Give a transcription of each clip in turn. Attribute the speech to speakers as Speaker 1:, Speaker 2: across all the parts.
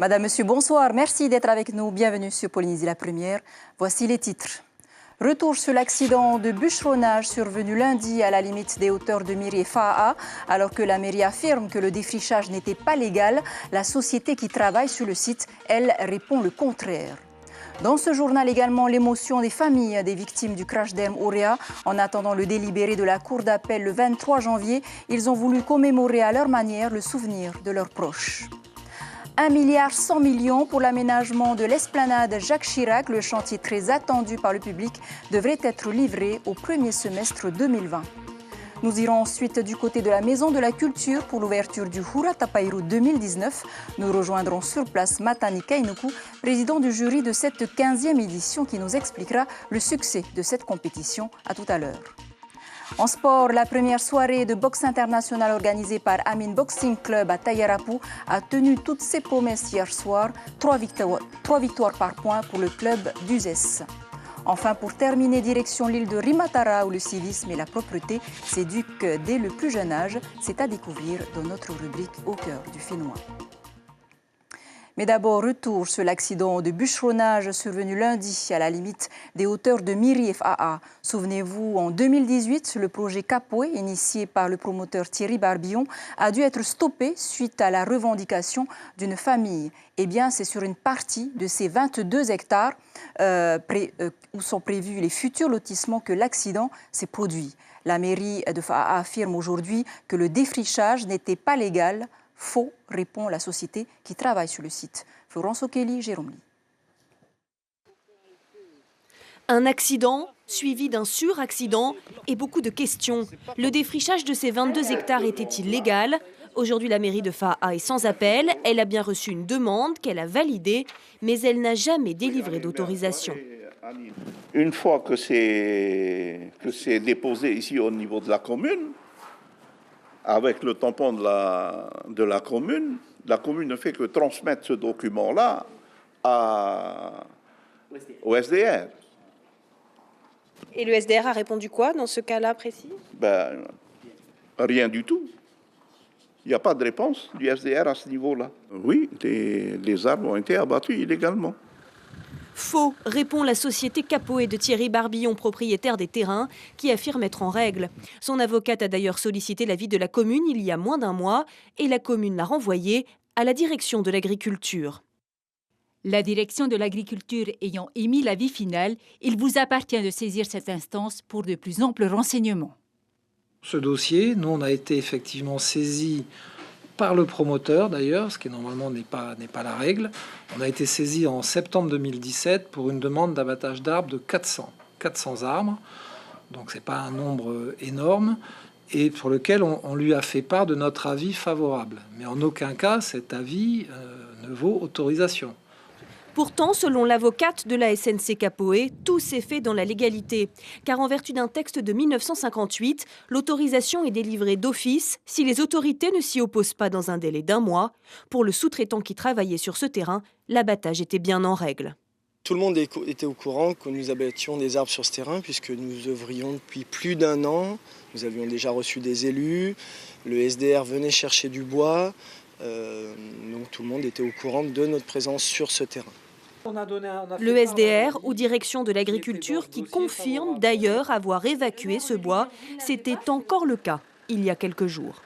Speaker 1: Madame, Monsieur, bonsoir. Merci d'être avec nous. Bienvenue sur Polynésie la Première. Voici les titres. Retour sur l'accident de bûcheronnage survenu lundi à la limite des hauteurs de Miri et Fa'a. Alors que la mairie affirme que le défrichage n'était pas légal, la société qui travaille sur le site, elle, répond le contraire. Dans ce journal également, l'émotion des familles des victimes du crash d'Erm Auréa. En attendant le délibéré de la Cour d'appel le 23 janvier, ils ont voulu commémorer à leur manière le souvenir de leurs proches. 1,1 milliard pour l'aménagement de l'esplanade Jacques Chirac. Le chantier très attendu par le public devrait être livré au premier semestre 2020. Nous irons ensuite du côté de la Maison de la Culture pour l'ouverture du Hura Tapairu 2019. Nous rejoindrons sur place Matani Kainuku, président du jury de cette 15e édition, qui nous expliquera le succès de cette compétition. À tout à l'heure. En sport, la première soirée de boxe internationale organisée par Amin Boxing Club à Tayarapu a tenu toutes ses promesses hier soir. 3 victoires par point pour le club d'Uzès. Enfin, pour terminer, direction l'île de Rimatara où le civisme et la propreté s'éduquent dès le plus jeune âge. C'est à découvrir dans notre rubrique Au cœur du Fénois. Mais d'abord, retour sur l'accident de bûcheronnage survenu lundi à la limite des hauteurs de Miri et Fa'a. Souvenez-vous, en 2018, le projet Capoe, initié par le promoteur Thierry Barbillon, a dû être stoppé suite à la revendication d'une famille. Eh bien, c'est sur une partie de ces 22 hectares où sont prévus les futurs lotissements que l'accident s'est produit. La mairie de Fa'a affirme aujourd'hui que le défrichage n'était pas légal. Faux, répond la société qui travaille sur le site. Florence Okeli, Jérôme Lee.
Speaker 2: Un accident suivi d'un suraccident et beaucoup de questions. Le défrichage de ces 22 hectares était-il légal? Aujourd'hui, la mairie de Fa'a est sans appel. Elle a bien reçu une demande qu'elle a validée, mais elle n'a jamais délivré d'autorisation.
Speaker 3: Une fois que c'est déposé ici au niveau de la commune, avec le tampon de la commune ne fait que transmettre ce document-là au SDR.
Speaker 2: Et le SDR a répondu quoi dans ce cas-là précis?
Speaker 3: Rien du tout. Il n'y a pas de réponse du SDR à ce niveau-là. Oui, les arbres ont été abattus illégalement.
Speaker 2: Faux, répond la société Capoe de Thierry Barbillon, propriétaire des terrains, qui affirme être en règle. Son avocate a d'ailleurs sollicité l'avis de la commune il y a moins d'un mois et la commune l'a renvoyé à la direction de l'agriculture.
Speaker 4: La direction de l'agriculture ayant émis l'avis final, il vous appartient de saisir cette instance pour de plus amples renseignements.
Speaker 5: Ce dossier, nous, on a été effectivement saisi par le promoteur d'ailleurs, ce qui normalement n'est pas la règle. On a été saisi en septembre 2017 pour une demande d'abattage d'arbres de 400 arbres. Donc c'est pas un nombre énorme et pour lequel on lui a fait part de notre avis favorable. Mais en aucun cas cet avis ne vaut autorisation.
Speaker 2: Pourtant, selon l'avocate de la SNC Capoe, tout s'est fait dans la légalité. Car en vertu d'un texte de 1958, l'autorisation est délivrée d'office si les autorités ne s'y opposent pas dans un délai d'un mois. Pour le sous-traitant qui travaillait sur ce terrain, l'abattage était bien en règle.
Speaker 6: Tout le monde était au courant que nous abattions des arbres sur ce terrain puisque nous œuvrions depuis plus d'un an. Nous avions déjà reçu des élus, le SDR venait chercher du bois. Donc tout le monde était au courant de notre présence sur ce terrain.
Speaker 2: Le SDR, ou direction de l'agriculture, qui confirme d'ailleurs avoir évacué ce bois, c'était encore le cas il y a quelques jours.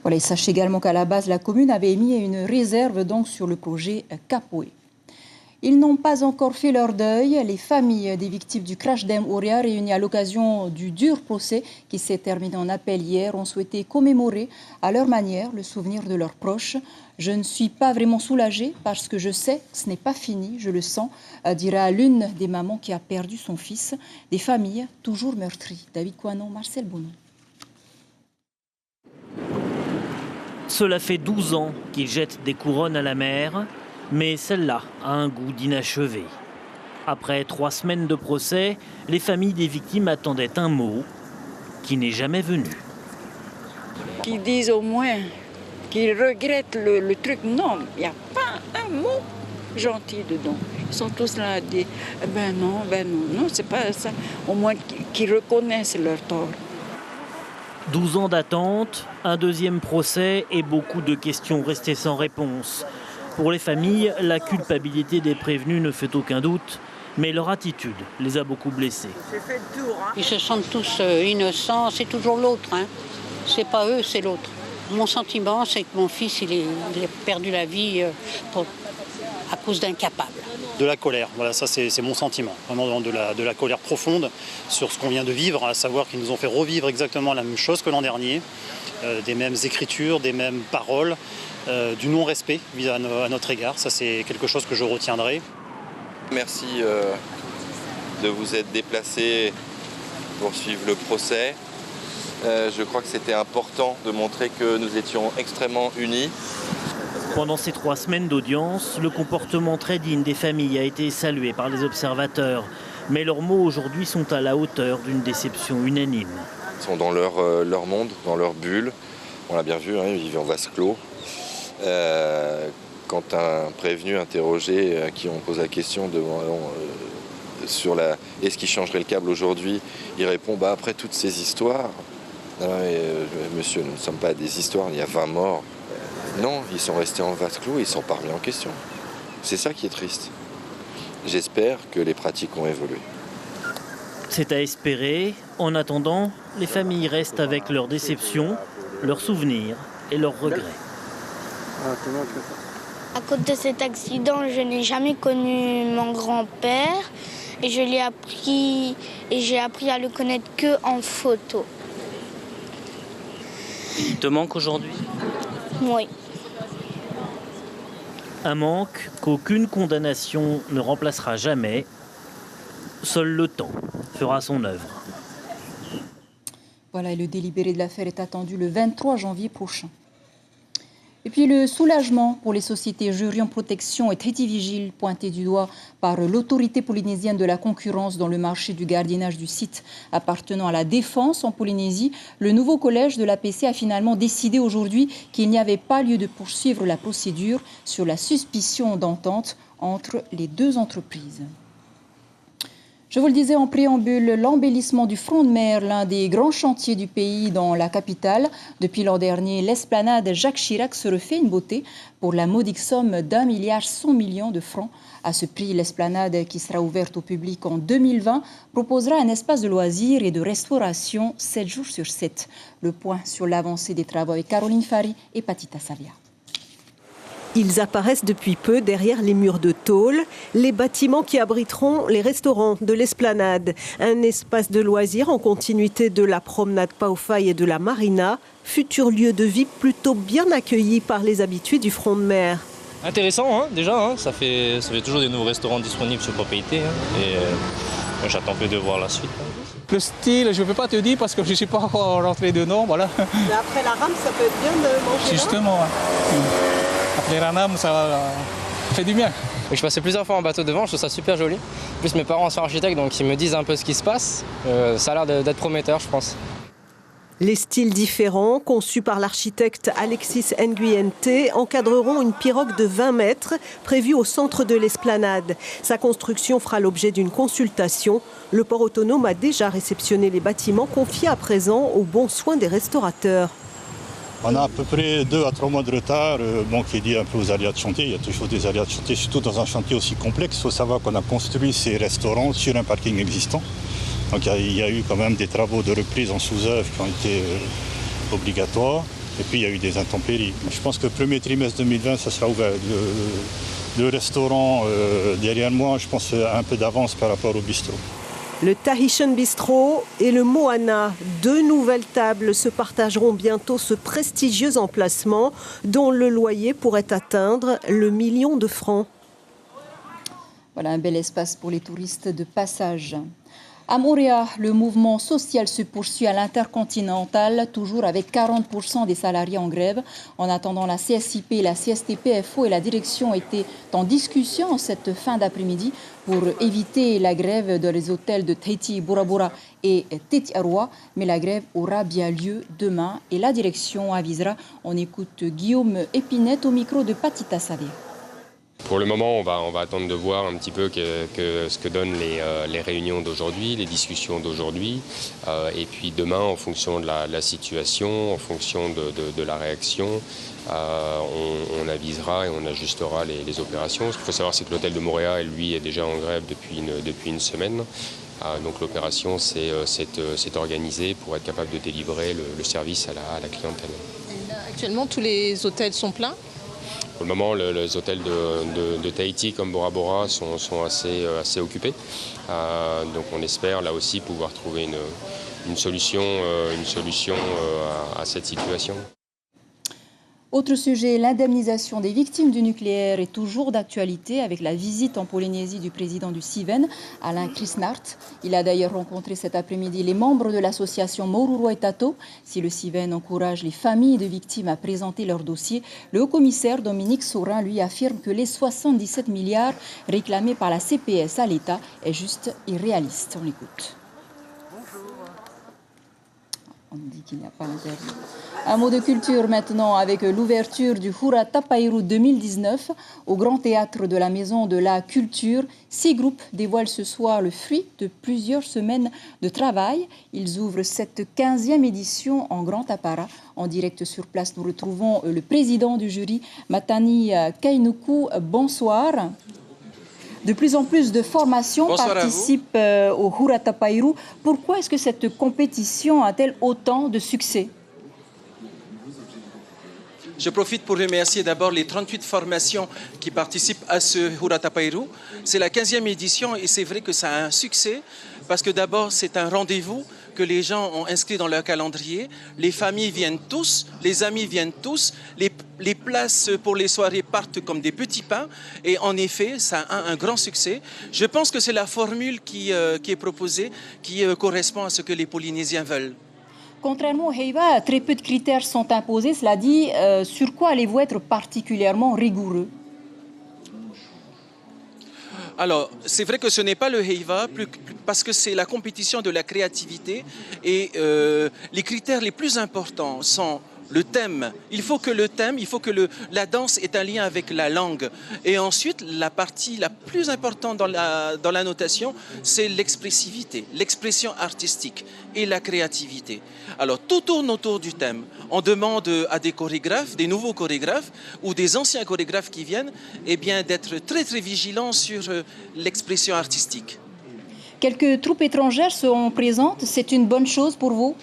Speaker 1: Voilà, et sachez également qu'à la base, la commune avait émis une réserve donc sur le projet Capoe. Ils n'ont pas encore fait leur deuil. Les familles des victimes du crash d'Erm Auréa, réunies à l'occasion du dur procès qui s'est terminé en appel hier, ont souhaité commémorer à leur manière le souvenir de leurs proches. Je ne suis pas vraiment soulagée parce que je sais que ce n'est pas fini, je le sens, dira l'une des mamans qui a perdu son fils. Des familles toujours meurtries. David Coinon, Marcel Bonon.
Speaker 7: Cela fait 12 ans qu'ils jettent des couronnes à la mer. Mais celle-là a un goût d'inachevé. Après 3 semaines de procès, les familles des victimes attendaient un mot qui n'est jamais venu.
Speaker 8: Qu'ils disent au moins qu'ils regrettent le truc. Non, il n'y a pas un mot gentil dedans. Ils sont tous là à dire non, c'est pas ça. Au moins qu'ils reconnaissent leur tort.
Speaker 7: 12 ans d'attente, un deuxième procès et beaucoup de questions restées sans réponse. Pour les familles, la culpabilité des prévenus ne fait aucun doute, mais leur attitude les a beaucoup blessés.
Speaker 9: Ils se sentent tous innocents, c'est toujours l'autre. C'est pas eux, c'est l'autre. Mon sentiment, c'est que mon fils, il a perdu la vie à cause d'incapables.
Speaker 10: De la colère, voilà, ça c'est mon sentiment, vraiment de la colère profonde sur ce qu'on vient de vivre, à savoir qu'ils nous ont fait revivre exactement la même chose que l'an dernier, des mêmes écritures, des mêmes paroles, du non-respect à notre égard, ça c'est quelque chose que je retiendrai.
Speaker 11: Merci de vous être déplacés pour suivre le procès. Je crois que c'était important de montrer que nous étions extrêmement unis.
Speaker 7: Pendant ces 3 semaines d'audience, le comportement très digne des familles a été salué par les observateurs. Mais leurs mots aujourd'hui sont à la hauteur d'une déception unanime.
Speaker 11: Ils sont dans leur monde, dans leur bulle. On l'a bien vu, ils vivent en vase clos. Quand un prévenu interrogé à qui on pose la question sur est-ce qu'il changerait le câble aujourd'hui, il répond après toutes ces histoires. Monsieur, nous ne sommes pas à des histoires, il y a 20 morts. Non, ils sont restés en vase clos et ils ne sont pas remis en question. C'est ça qui est triste. J'espère que les pratiques ont évolué.
Speaker 7: C'est à espérer. En attendant, les familles restent avec leurs déceptions, leurs souvenirs et leurs regrets.
Speaker 12: À cause de cet accident, je n'ai jamais connu mon grand-père et j'ai appris à le connaître qu'en photo.
Speaker 7: Il te manque aujourd'hui ?
Speaker 12: Oui.
Speaker 7: Un manque qu'aucune condamnation ne remplacera jamais. Seul le temps fera son œuvre.
Speaker 1: Voilà, et le délibéré de l'affaire est attendu le 23 janvier prochain. Et puis le soulagement pour les sociétés Jurion Protection et Tahiti Vigile, pointé du doigt par l'autorité polynésienne de la concurrence dans le marché du gardiennage du site appartenant à la Défense en Polynésie. Le nouveau collège de l'APC a finalement décidé aujourd'hui qu'il n'y avait pas lieu de poursuivre la procédure sur la suspicion d'entente entre les deux entreprises. Je vous le disais en préambule, l'embellissement du front de mer, l'un des grands chantiers du pays dans la capitale. Depuis l'an dernier, l'esplanade Jacques Chirac se refait une beauté pour la modique somme d'1,1 milliard de francs. À ce prix, l'esplanade, qui sera ouverte au public en 2020, proposera un espace de loisirs et de restauration 7 jours sur 7. Le point sur l'avancée des travaux avec Caroline Fari et Patita Savia.
Speaker 13: Ils apparaissent depuis peu derrière les murs de tôle, les bâtiments qui abriteront les restaurants de l'esplanade. Un espace de loisirs en continuité de la promenade Paufai et de la marina, futur lieu de vie plutôt bien accueilli par les habitués du front de mer.
Speaker 14: Intéressant déjà, ça fait toujours des nouveaux restaurants disponibles sur propriété et j'attends peu de voir la suite.
Speaker 15: Le style, je ne peux pas te dire parce que je ne suis pas rentré dedans, voilà.
Speaker 13: Mais après la rame, ça peut être bien de manger.
Speaker 15: Justement, après la rame, ça fait du bien.
Speaker 14: Je passais plusieurs fois en bateau devant, je trouve ça super joli. En plus, mes parents sont architectes, donc ils me disent un peu ce qui se passe. Ça a l'air d'être prometteur, je pense.
Speaker 13: Les styles différents, conçus par l'architecte Alexis Nguyente, encadreront une pirogue de 20 mètres prévue au centre de l'esplanade. Sa construction fera l'objet d'une consultation. Le port autonome a déjà réceptionné les bâtiments confiés à présent aux bons soins des restaurateurs.
Speaker 16: On a à peu près 2 à 3 mois de retard, qui est lié un peu aux aléas de chantier. Il y a toujours des aléas de chantier, surtout dans un chantier aussi complexe. Il faut savoir qu'on a construit ces restaurants sur un parking existant. Donc il y a eu quand même des travaux de reprise en sous-œuvre qui ont été obligatoires. Et puis il y a eu des intempéries. Je pense que le premier trimestre 2020, ça sera ouvert. Le restaurant derrière moi, je pense un peu d'avance par rapport au bistrot.
Speaker 13: Le Tahitian Bistro et le Moana, 2 nouvelles tables, se partageront bientôt ce prestigieux emplacement dont le loyer pourrait atteindre le 1 million de francs.
Speaker 1: Voilà un bel espace pour les touristes de passage. À Moorea, le mouvement social se poursuit à l'Intercontinental, toujours avec 40% des salariés en grève. En attendant, la CSIP, la CSTPFO et la direction étaient en discussion en cette fin d'après-midi pour éviter la grève dans les hôtels de Tahiti, Bora Bora et Tetiaroa. Mais la grève aura bien lieu demain et la direction avisera. On écoute Guillaume Épinette au micro de Patita Savia.
Speaker 17: Pour le moment, on va attendre de voir un petit peu ce que donnent les réunions d'aujourd'hui, les discussions d'aujourd'hui. Et puis demain, en fonction de la situation, en fonction de la réaction, on avisera et on ajustera les opérations. Ce qu'il faut savoir, c'est que l'hôtel de Mooréa, lui, est déjà en grève depuis une semaine. Donc l'opération s'est organisée pour être capable de délivrer le service à la clientèle.
Speaker 18: Actuellement, tous les hôtels sont pleins.
Speaker 17: Pour le moment, les hôtels de Tahiti comme Bora Bora sont assez occupés. Donc on espère là aussi pouvoir trouver une solution à cette situation.
Speaker 1: Autre sujet, l'indemnisation des victimes du nucléaire est toujours d'actualité avec la visite en Polynésie du président du CIVEN, Alain Krisnart. Il a d'ailleurs rencontré cet après-midi les membres de l'association Maururu Aitato. Si le CIVEN encourage les familles de victimes à présenter leur dossier, le haut-commissaire Dominique Saurin lui affirme que les 77 milliards réclamés par la CPS à l'État est juste irréaliste. On l'écoute. On dit qu'il n'y a pas d'interview. Un mot de culture maintenant avec l'ouverture du Hura Tapairu 2019 au Grand Théâtre de la Maison de la Culture. 6 groupes dévoilent ce soir le fruit de plusieurs semaines de travail. Ils ouvrent cette 15e édition en grand apparat. En direct sur place, nous retrouvons le président du jury, Matani Kainuku. Bonsoir. De plus en plus de formations participent au Hura Tapairu. Pourquoi est-ce que cette compétition a-t-elle autant de succès ?
Speaker 19: Je profite pour remercier d'abord les 38 formations qui participent à ce Hura Tapairu. C'est la 15e édition et c'est vrai que ça a un succès parce que d'abord c'est un rendez-vous que les gens ont inscrit dans leur calendrier. Les familles viennent tous, les amis viennent tous, les places pour les soirées partent comme des petits pains et en effet ça a un grand succès. Je pense que c'est la formule qui est proposée qui correspond à ce que les Polynésiens veulent.
Speaker 1: Contrairement au Heiva, très peu de critères sont imposés. Cela dit, sur quoi allez-vous être particulièrement rigoureux ?
Speaker 19: Alors, c'est vrai que ce n'est pas le Heiva, parce que c'est la compétition de la créativité et les critères les plus importants sont le thème. Il faut que la danse ait un lien avec la langue. Et ensuite, la partie la plus importante dans la notation, c'est l'expressivité, l'expression artistique et la créativité. Alors, tout tourne autour du thème. On demande à des chorégraphes, des nouveaux chorégraphes ou des anciens chorégraphes qui viennent, eh bien, d'être très, très vigilants sur l'expression artistique.
Speaker 1: Quelques troupes étrangères seront présentes. C'est une bonne chose pour vous ?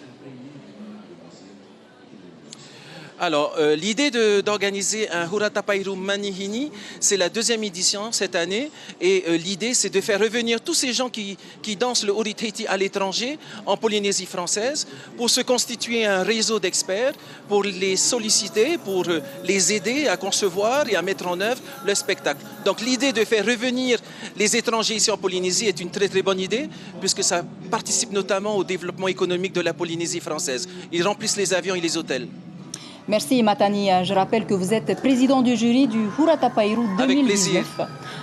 Speaker 19: Alors, l'idée d'organiser un Hura Tapairu Manihini, c'est la 2e édition cette année. Et l'idée, c'est de faire revenir tous ces gens qui dansent le Huri Tahiti à l'étranger, en Polynésie française, pour se constituer un réseau d'experts, pour les solliciter, pour les aider à concevoir et à mettre en œuvre le spectacle. Donc, l'idée de faire revenir les étrangers ici en Polynésie est une très, très bonne idée, puisque ça participe notamment au développement économique de la Polynésie française. Ils remplissent les avions et les hôtels.
Speaker 1: Merci Matani. Je rappelle que vous êtes président du jury du Hura Tapairu 2019.
Speaker 19: Avec plaisir.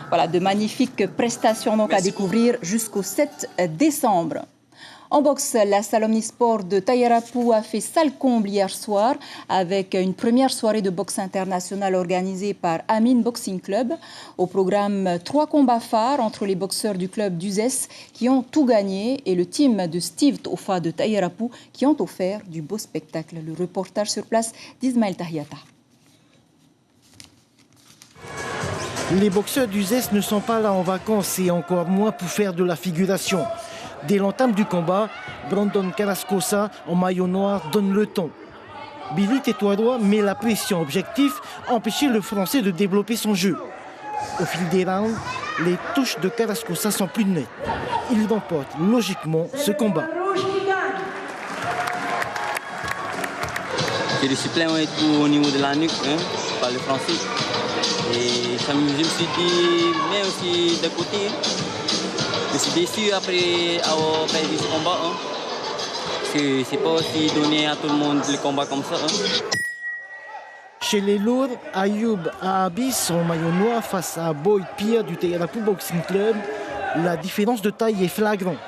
Speaker 1: Voilà, de magnifiques prestations donc à découvrir jusqu'au 7 décembre. En boxe, la salle Omnisport de Tayarapu a fait salle comble hier soir avec une première soirée de boxe internationale organisée par Amin Boxing Club. Au programme, 3 combats phares entre les boxeurs du club d'Uzès qui ont tout gagné et le team de Steve Tofa de Tayarapu qui ont offert du beau spectacle. Le reportage sur place d'Ismaël Tahiata.
Speaker 20: Les boxeurs d'Uzès ne sont pas là en vacances et encore moins pour faire de la figuration. Dès l'entame du combat, Brandon Carrascosa, en maillot noir, donne le ton. Billy Tétoidois met la pression. Objectif, empêcher le Français de développer son jeu. Au fil des rounds, les touches de Carrascosa sont plus nettes. Il remporte logiquement ce combat.
Speaker 21: J'ai discipline au niveau de la nuque, par le français. Et ça me suis dit, mais aussi de côté. Je suis déçu après avoir perdu ce combat. C'est pas aussi donné à tout le monde le combat comme ça.
Speaker 20: Chez les lourds, Ayoub Ahabis en maillot noir face à Boyd Pierre du Tayarapu Boxing Club, la différence de taille est flagrante.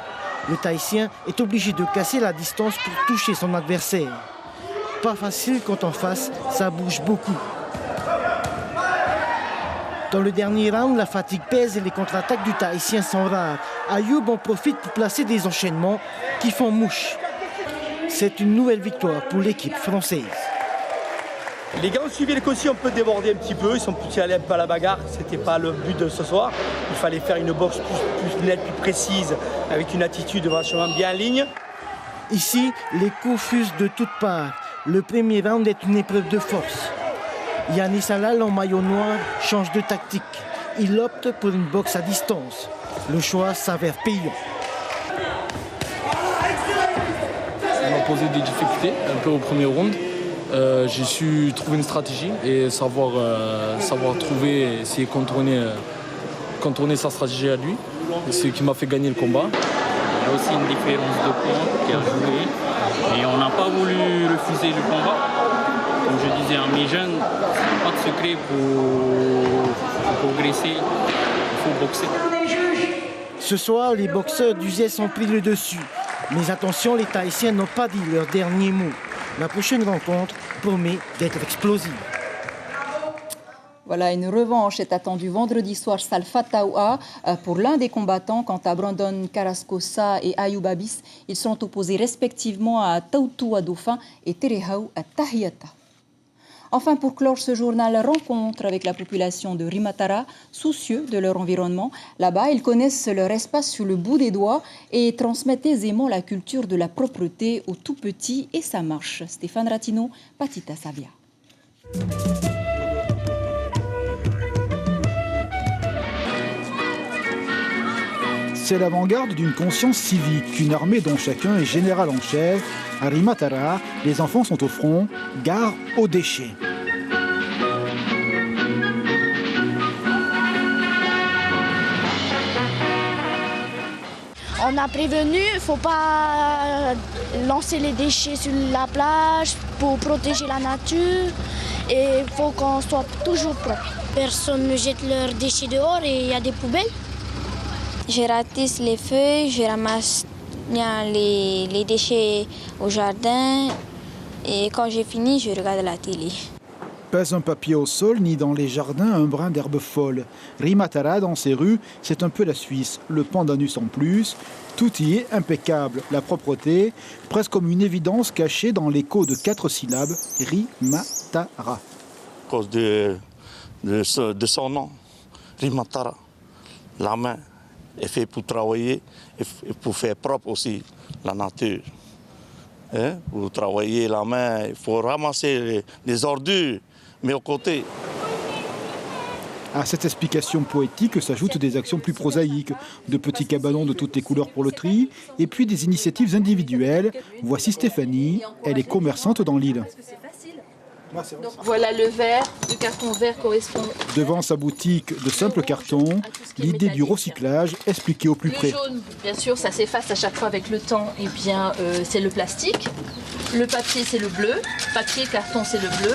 Speaker 20: Le Tahitien est obligé de casser la distance pour toucher son adversaire. Pas facile quand en face, ça bouge beaucoup. Dans le dernier round, la fatigue pèse et les contre-attaques du Tahitien sont rares. Ayoub en profite pour placer des enchaînements qui font mouche. C'est une nouvelle victoire pour l'équipe française.
Speaker 3: Les gars ont suivi les consignes, on peut déborder un petit peu, ils sont plus allés un peu à la bagarre, c'était pas le but de ce soir. Il fallait faire une boxe plus nette, plus précise, avec une attitude vachement bien en ligne.
Speaker 20: Ici, les coups fusent de toutes parts. Le premier round est une épreuve de force. Yanis Alal en maillot noir change de tactique. Il opte pour une boxe à distance. Le choix s'avère payant.
Speaker 22: Ça m'a posé des difficultés un peu au premier round. J'ai su trouver une stratégie et savoir trouver, essayer de contourner sa stratégie à lui. C'est ce qui m'a fait gagner le combat.
Speaker 23: Il y a aussi une différence de points qui a joué et on n'a pas voulu refuser le combat. Comme je disais à mes jeunes, il n'y a pas de secret pour progresser, il faut boxer.
Speaker 20: Ce soir, les boxeurs du ZES ont pris le dessus. Mais attention, les Tahitiens n'ont pas dit leur dernier mot. La prochaine rencontre promet d'être explosive.
Speaker 1: Voilà, une revanche est attendue vendredi soir Salfa Taoua pour l'un des combattants. Quant à Brandon Carrascosa et Ayoub Abis, ils sont opposés respectivement à Tautou Dauphin et Terehau à Tahiyata. Enfin, pour clore ce journal, rencontre avec la population de Rimatara, soucieux de leur environnement. Là-bas, ils connaissent leur espace sur le bout des doigts et transmettent aisément la culture de la propreté aux tout-petits et ça marche. Stéphane Ratino, Patita Savia.
Speaker 24: C'est l'avant-garde d'une conscience civique, une armée dont chacun est général en chef. À Rimatara, les enfants sont au front, gare aux déchets.
Speaker 12: On a prévenu, il ne faut pas lancer les déchets sur la plage pour protéger la nature et il faut qu'on soit toujours propre. Personne ne jette leurs déchets dehors et il y a des poubelles.
Speaker 25: Je ratisse les feuilles, je ramasse les déchets au jardin et quand j'ai fini, je regarde la télé.
Speaker 24: Pas un papier au sol, ni dans les jardins un brin d'herbe folle. Rimatara, dans ses rues, c'est un peu la Suisse, le Pandanus en plus. Tout y est impeccable, la propreté, presque comme une évidence cachée dans l'écho de 4 syllabes, Rimatara.
Speaker 26: À cause de son nom, Rimatara, la main est faite pour travailler et pour faire propre aussi la nature. Pour travailler la main, il faut ramasser les ordures, mais au côté.
Speaker 24: À cette explication poétique s'ajoutent des actions plus prosaïques, de petits cabanons de toutes les couleurs pour le tri, et puis des initiatives individuelles. Voici Stéphanie, elle est commerçante dans l'île.
Speaker 27: Donc voilà le carton vert correspond.
Speaker 24: Devant sa boutique de simples cartons, l'idée du recyclage expliquée au plus près.
Speaker 27: Le jaune, bien sûr, ça s'efface à chaque fois avec le temps, et bien c'est le plastique. Le papier, c'est le bleu. Papier, carton, c'est le bleu.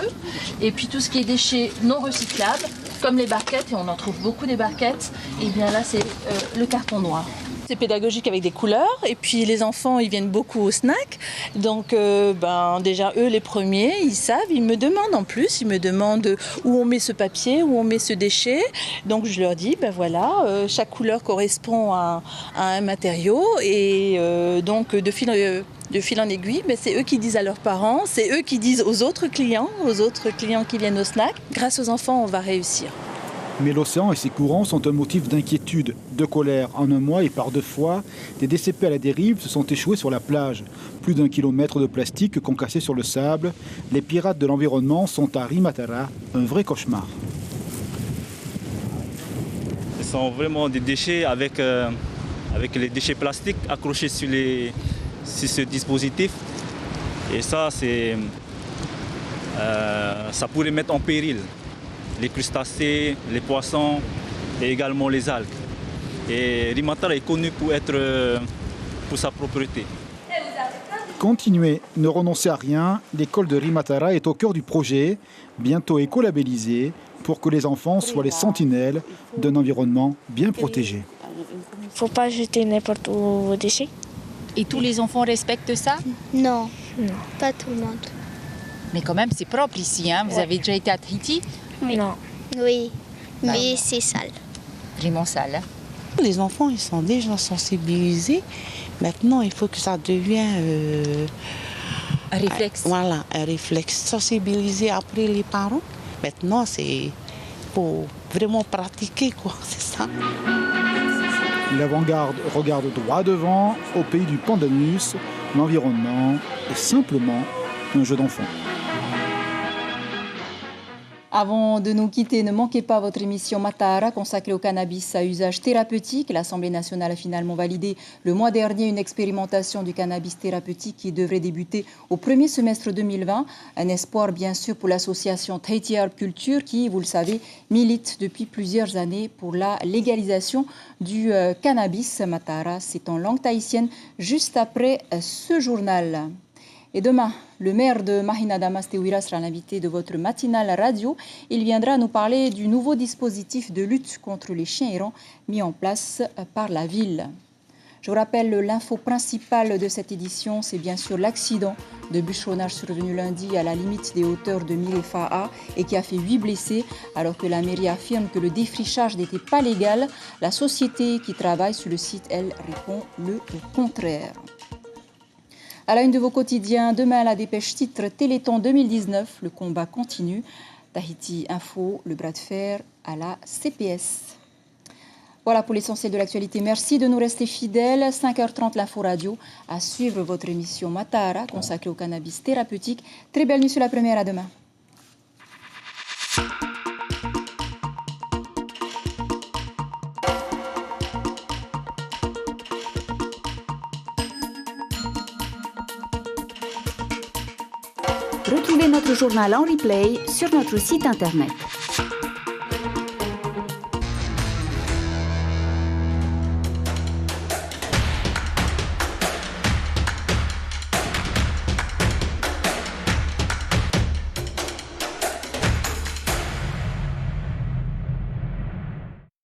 Speaker 27: Et puis tout ce qui est déchets non recyclables, comme les barquettes, et on en trouve beaucoup des barquettes, et bien là, c'est le carton noir. C'est pédagogique avec des couleurs et puis les enfants ils viennent beaucoup au snack donc déjà eux les premiers ils savent, ils me demandent en plus, ils me demandent où on met ce papier, où on met ce déchet, donc je leur dis chaque couleur correspond à un matériau et donc de fil en aiguille, c'est eux qui disent à leurs parents, c'est eux qui disent aux autres clients qui viennent au snack. Grâce aux enfants on va réussir.
Speaker 24: Mais l'océan et ses courants sont un motif d'inquiétude, de colère. En un mois et par 2 fois, des DCP à la dérive se sont échoués sur la plage. Plus d'1 kilomètre de plastique concassé sur le sable. Les pirates de l'environnement sont à Rimatara, un vrai cauchemar.
Speaker 26: Ce sont vraiment des déchets avec les déchets plastiques accrochés sur ce dispositif. Et ça, ça pourrait mettre en péril les crustacés, les poissons et également les algues. Et Rimatara est connu pour sa propreté.
Speaker 24: Continuez, ne renoncez à rien. L'école de Rimatara est au cœur du projet, bientôt écolabellisée, pour que les enfants soient les sentinelles d'un environnement bien protégé.
Speaker 12: Il ne faut pas jeter n'importe où vos déchets.
Speaker 4: Et tous les enfants respectent ça?
Speaker 12: Non, pas tout le monde.
Speaker 4: Mais quand même, c'est propre ici. Vous avez déjà été à Tahiti?
Speaker 12: Oui. Non. Oui.
Speaker 2: mais c'est sale.
Speaker 5: Vraiment sale.
Speaker 6: Les enfants, ils sont déjà sensibilisés. Maintenant, il faut que ça devienne...
Speaker 5: un réflexe.
Speaker 6: Voilà, un réflexe. Sensibiliser après les parents. Maintenant, c'est pour vraiment pratiquer, quoi. C'est ça.
Speaker 24: L'avant-garde regarde droit devant, au pays du Pandanus. L'environnement est simplement un jeu d'enfant.
Speaker 1: Avant de nous quitter, ne manquez pas votre émission Matara consacrée au cannabis à usage thérapeutique. L'Assemblée nationale a finalement validé le mois dernier une expérimentation du cannabis thérapeutique qui devrait débuter au premier semestre 2020. Un espoir bien sûr pour l'association Tahiti Herb Culture qui, vous le savez, milite depuis plusieurs années pour la légalisation du cannabis. Matara, c'est en langue tahitienne juste après ce journal. Et demain, le maire de Mahina Damas Tewira sera l'invité de votre matinale radio. Il viendra nous parler du nouveau dispositif de lutte contre les chiens errants mis en place par la ville. Je vous rappelle l'info principale de cette édition, c'est bien sûr l'accident de bûcheronnage survenu lundi à la limite des hauteurs de Mirefa'a et qui a fait 8 blessés. Alors que la mairie affirme que le défrichage n'était pas légal, la société qui travaille sur le site, elle, répond le contraire. À la une de vos quotidiens, demain la dépêche titre Téléthon 2019, le combat continue. Tahiti Info, le bras de fer à la CPS. Voilà pour l'essentiel de l'actualité. Merci de nous rester fidèles. 5h30 l'info radio. À suivre votre émission Matara consacrée au cannabis thérapeutique. Très belle nuit sur la première. À demain.
Speaker 8: Retrouvez notre journal en replay sur notre site internet.